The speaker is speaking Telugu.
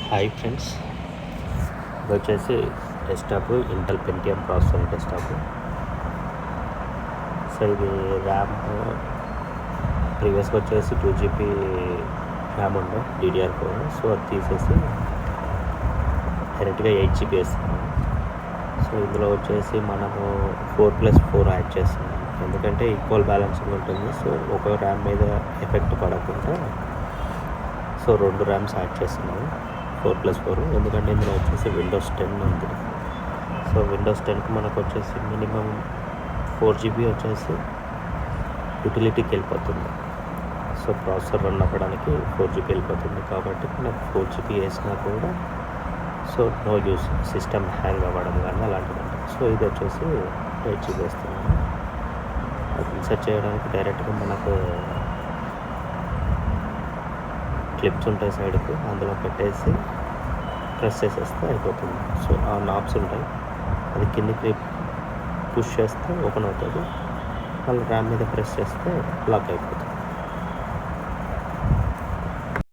హాయ్ ఫ్రెండ్స్, ఇది వచ్చేసి desktop Intel Pentium processor desktop. So ఇది ర్యామ్ ప్రీవియస్గా వచ్చేసి 2GB ర్యామ్ ఉండే DDR4. సో అది తీసేసి డైరెక్ట్గా 8GB వేస్తున్నాం. సో ఇందులో వచ్చేసి మనము 4+4 యాడ్ చేస్తున్నాం, ఎందుకంటే ఈక్వల్ బ్యాలెన్సింగ్ ఉంటుంది. సో ఒక ర్యామ్ మీద ఎఫెక్ట్ పడకుండా సో 2 ర్యామ్స్ యాడ్ చేస్తున్నాము 4+4, ఎందుకంటే ఇందులో వచ్చేసి Windows 10 ఉంది. సో Windows 10కి మనకు వచ్చేసి మినిమం 4GB వచ్చేసి యూటిలిటీకి వెళ్ళిపోతుంది. సో ప్రాసెసర్ రన్ అవ్వడానికి 4GB వెళ్ళిపోతుంది, కాబట్టి మనకు 4GB వేసినా కూడా so no use, system hang అవ్వడం కానీ అలాంటివి ఉంటాయి. సో ఇది వచ్చేసి 8GB వేస్తున్నాము. అది ఇన్సర్ట్ చేయడానికి డైరెక్ట్గా మనకు క్లిప్స్ ఉంటాయి సైడ్కి, అందులో పెట్టేసి ప్రెస్ చేసేస్తే అయిపోతుంది. సో ఆ నాబ్స్ ఉంటాయి, అది కిందికి పుష్ చేస్తే ఓపెన్ అవుతుంది, మళ్ళీ ర్యామ్ మీద ప్రెస్ చేస్తే లాక్ అయిపోతుంది.